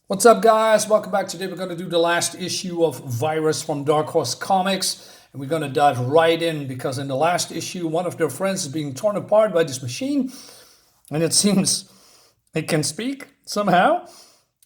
What's up, guys? Welcome back. Today we're going to do the last issue of Virus from Dark Horse Comics. And we're going to dive right in because in the last issue, one of their friends is being torn apart by this machine. And it seems it can speak somehow.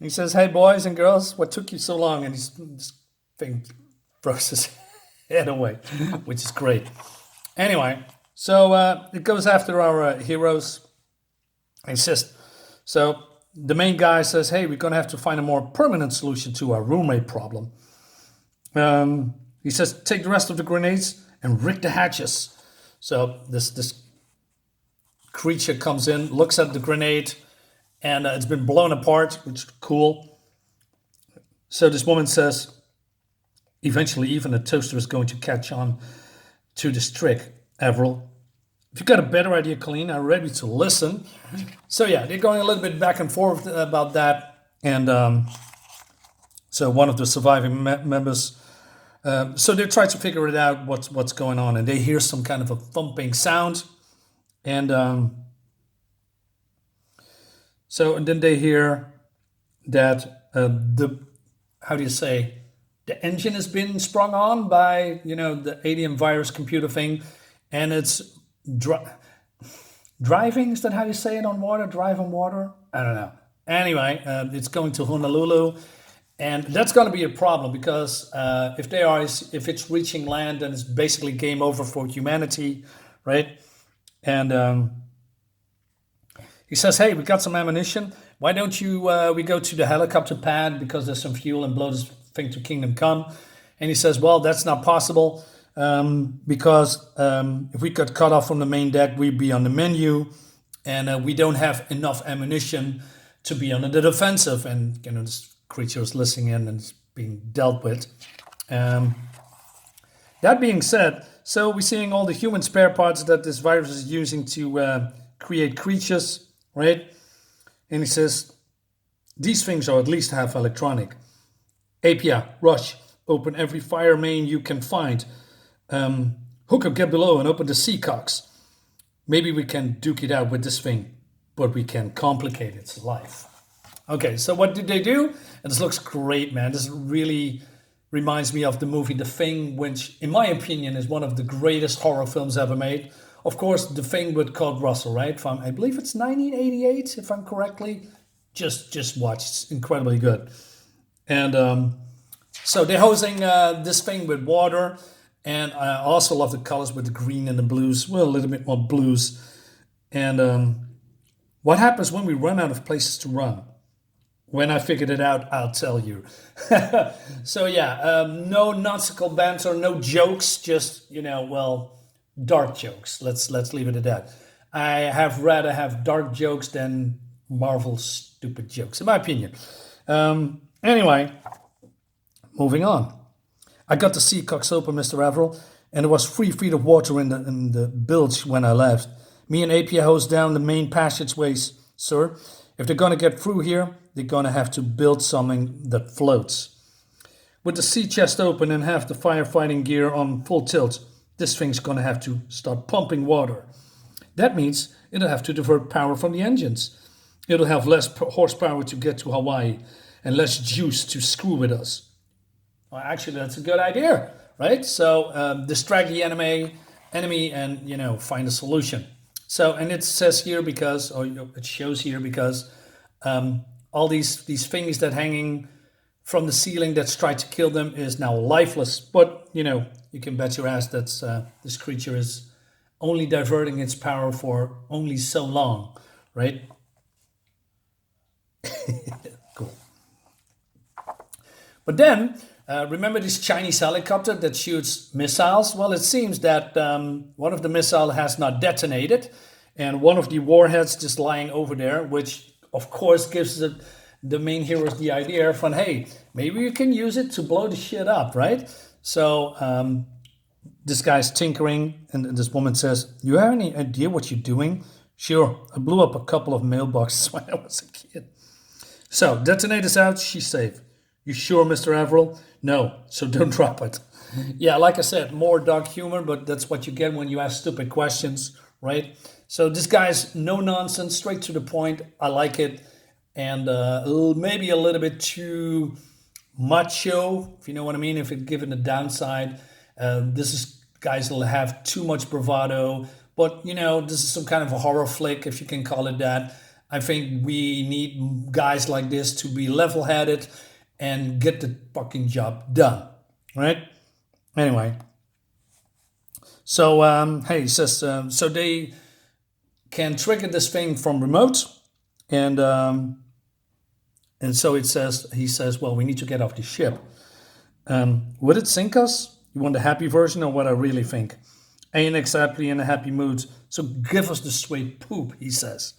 He says, "Hey, boys and girls, what took you so long?" And this thing throws his head away, which is great. Anyway, so it goes after our heroes. He says, so the main guy says, "Hey, we're going to have to find a more permanent solution to our roommate problem." He says, "Take the rest of the grenades and rig the hatches." So this creature comes in, looks at the grenade, and it's been blown apart, which is cool. So this woman says, "Eventually, even a toaster is going to catch on to this trick, Averil. If you've got a better idea, Colleen, I'm ready to listen." So yeah, they're going a little bit back and forth about that. And so one of the surviving members, so they try to figure it out what's going on. And they hear some kind of a thumping sound. And and then they hear that how do you say, the engine has been sprung on by, the alien virus computer thing. And it's driving, is that how you say it on water? Drive on water? I don't know. Anyway, it's going to Honolulu, and that's going to be a problem because if it's reaching land, then it's basically game over for humanity, right? And he says, "Hey, we got some ammunition. Why don't we go to the helicopter pad because there's some fuel and blow this thing to Kingdom Come?" And he says, "Well, that's not possible." Because if we got cut off from the main deck, we'd be on the menu, and we don't have enough ammunition to be on the defensive. And this creature is listening in and is being dealt with. That being said, so we're seeing all the human spare parts that this virus is using to create creatures, right? And he says, "These things are at least half electronic. Apia, rush, open every fire main you can find. Hooker, get below and open the seacocks. Maybe we can duke it out with this thing, but we can complicate its life." Okay, so what did they do? And this looks great, man. This really reminds me of the movie The Thing, which, in my opinion, is one of the greatest horror films ever made. Of course, The Thing with Kurt Russell, right? I believe it's 1988, if I'm correctly. Just watch. It's incredibly good. And so they're hosing this thing with water. And I also love the colors with the green and the blues. Well, a little bit more blues. And what happens when we run out of places to run? When I figured it out, I'll tell you. So yeah, no nonsensical banter, no jokes, just, dark jokes. Let's leave it at that. I have rather have dark jokes than Marvel stupid jokes, in my opinion. Anyway, moving on. "I got the seacocks open, Mr. Averil, and there was 3 feet of water in the bilge when I left. Me and Apia hosed down the main passageways, sir. If they're going to get through here, they're going to have to build something that floats. With the sea chest open and half the firefighting gear on full tilt, this thing's going to have to start pumping water. That means it'll have to divert power from the engines. It'll have less horsepower to get to Hawaii and less juice to screw with us." Well, actually, that's a good idea, right? So distract the enemy and, find a solution. So, and it says here because, or it shows here because all these things that hanging from the ceiling that's tried to kill them is now lifeless. But, you can bet your ass that this creature is only diverting its power for only so long, right? Cool. But then, remember this Chinese helicopter that shoots missiles? Well, it seems that one of the missiles has not detonated, and one of the warheads just lying over there, which of course gives the main heroes the idea from, hey, maybe you can use it to blow the shit up, right? So this guy's tinkering, and this woman says, "You have any idea what you're doing?" "Sure, I blew up a couple of mailboxes when I was a kid." "So, detonator's out, she's safe." "You sure, Mr. Averil?" "No, so don't drop it." Yeah, like I said, more dark humor, but that's what you get when you ask stupid questions, right? So this guy's no nonsense, straight to the point. I like it. and maybe a little bit too macho, if you know what I mean. If it given the downside, this is guys will have too much bravado. But this is some kind of a horror flick, if you can call it that. I think we need guys like this to be level-headed and get the fucking job done, right? Anyway, so hey, he says so they can trigger this thing from remote, and so he says, well, we need to get off the ship. Would it sink us? You want the happy version or what I really think? Ain't exactly in a happy mood, so give us the sweet poop, he says.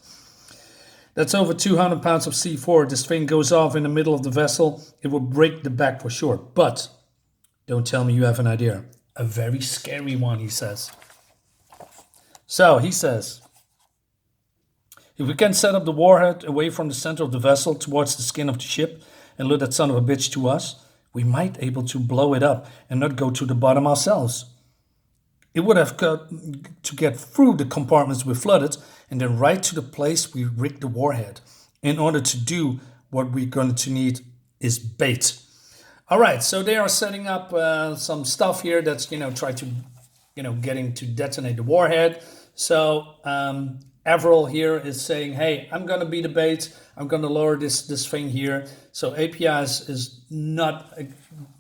That's over 200 pounds of C4. This thing goes off in the middle of the vessel. It will break the back for sure. But don't tell me you have an idea. A very scary one, he says. So he says, if we can set up the warhead away from the center of the vessel towards the skin of the ship and lure that son of a bitch to us, we might able to blow it up and not go to the bottom ourselves. It would have got to get through the compartments we flooded and then right to the place we rigged the warhead. In order to do what we're going to need is bait. All right, so they are setting up some stuff here that's, try to, getting to detonate the warhead. So Averil here is saying, hey, I'm going to be the bait. I'm going to lower this thing here. So API is not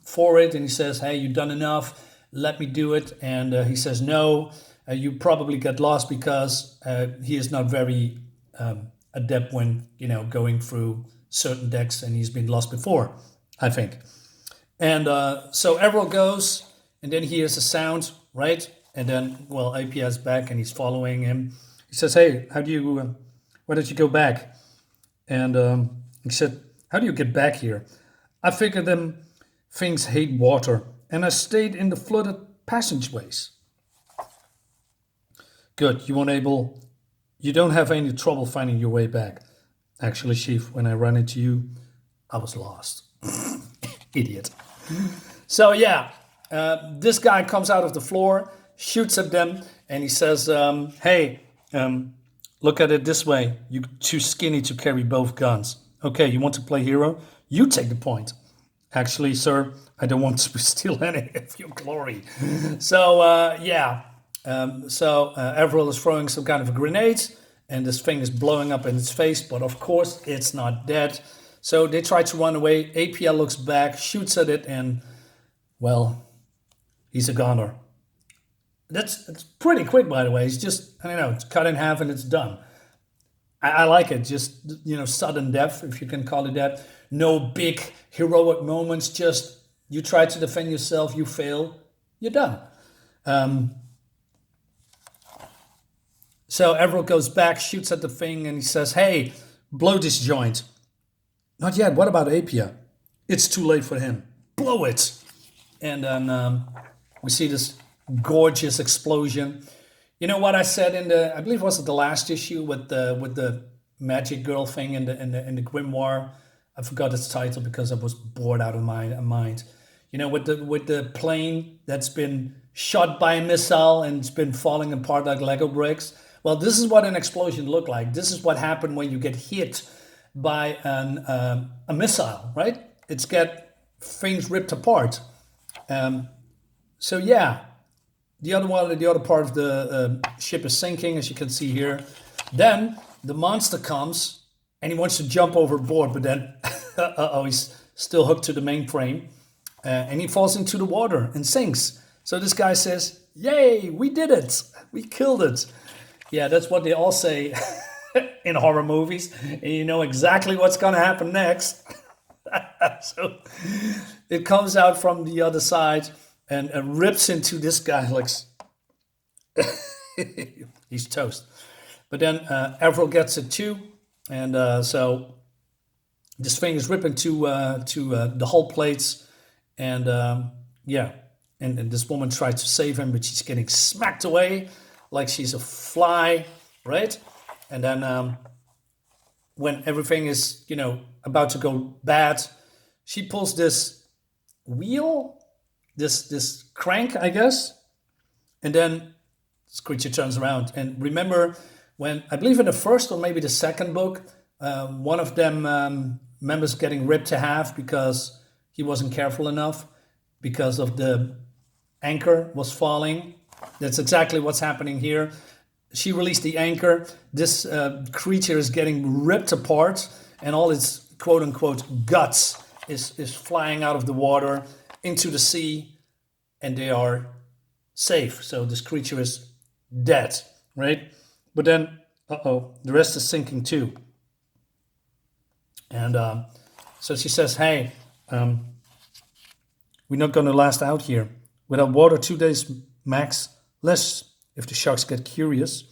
for it. And he says, hey, you've done enough. Let me do it. And he says, no, you probably get lost because he is not very adept when, going through certain decks, and he's been lost before, I think. And so Averil goes, and then he hears a sound, right? And then, well, API is back, and he's following him. He says, hey, why did you go back? And he said, how do you get back here? I figured them things hate water, and I stayed in the flooded passageways. Good, you don't have any trouble finding your way back. Actually, Chief, when I ran into you, I was lost. Idiot. So yeah, this guy comes out of the floor, shoots at them, and he says, hey, look at it this way. You're too skinny to carry both guns. Okay, you want to play hero? You take the point. Actually, sir, I don't want to steal any of your glory. So, Averil is throwing some kind of a grenade, and this thing is blowing up in its face, but of course, it's not dead. So they try to run away. APL looks back, shoots at it, and, well, he's a goner. It's pretty quick, by the way. It's just, it's cut in half and it's done. I like it. Just, sudden death, if you can call it that. No big heroic moments. Just you try to defend yourself, you fail, you're done. So Averil goes back, shoots at the thing, and he says, hey, blow this joint. Not yet. What about Apia? It's too late for him. Blow it. And then we see this gorgeous explosion. You know what I said I believe was it the last issue with the magic girl thing in the grimoire. I forgot its title because I was bored out of my mind. With the plane that's been shot by a missile and it's been falling apart like Lego bricks. Well, this is what an explosion looked like. This is what happened when you get hit by a missile, right? It's get things ripped apart. So yeah, the other part of the ship is sinking, as you can see here. Then the monster comes and he wants to jump overboard, but then he's still hooked to the mainframe, and he falls into the water and sinks. So this guy says, "Yay, we did it! We killed it!" Yeah, that's what they all say in horror movies, and you know exactly what's going to happen next. So it comes out from the other side and rips into this guy like he's toast. But then Averil gets it too, and so this thing is ripping to the hull plates, and and this woman tries to save him, but she's getting smacked away like she's a fly, right? And then when everything is, about to go bad, she pulls this wheel, this crank, I guess, and then this creature turns around. And remember when, I believe in the first or maybe the second book, One of them members getting ripped to half because he wasn't careful enough, because of the anchor was falling. That's exactly what's happening here. She released the anchor. This creature is getting ripped apart, and all its quote unquote guts is flying out of the water into the sea, and they are safe. So this creature is dead, right? But then, the rest is sinking too. And so she says, hey, we're not going to last out here. Without water, 2 days max, less if the sharks get curious.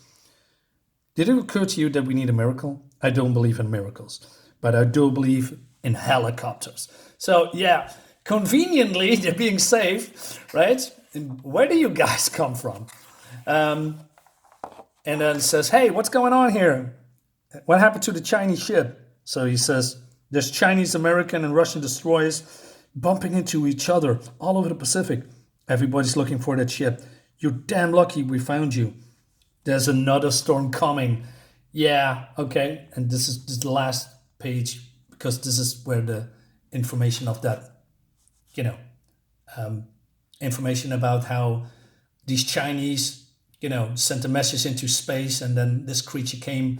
Did it occur to you that we need a miracle? I don't believe in miracles, but I do believe in helicopters. So yeah, conveniently, they're being safe, right? And where do you guys come from? And then says, hey, what's going on here? What happened to the Chinese ship? So he says, there's Chinese, American, and Russian destroyers bumping into each other all over the Pacific. Everybody's looking for that ship. You're damn lucky we found you. There's another storm coming. Yeah, okay. And this is the last page, because this is where the information of that, information about how these Chinese, sent a message into space, and then this creature came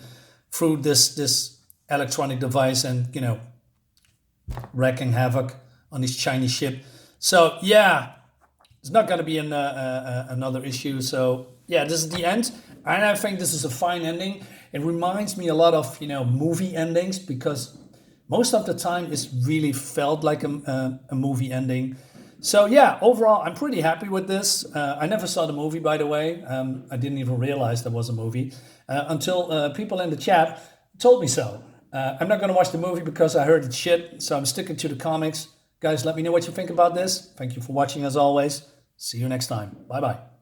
through this electronic device and, wreaking havoc on this Chinese ship. So yeah, it's not going to be another issue. So yeah, this is the end. And I think this is a fine ending. It reminds me a lot of, movie endings, because most of the time it's really felt like a movie ending. So yeah, overall, I'm pretty happy with this. I never saw the movie, by the way. I didn't even realize there was a movie until people in the chat told me so. I'm not going to watch the movie because I heard it's shit. So I'm sticking to the comics. Guys, let me know what you think about this. Thank you for watching as always. See you next time. Bye-bye.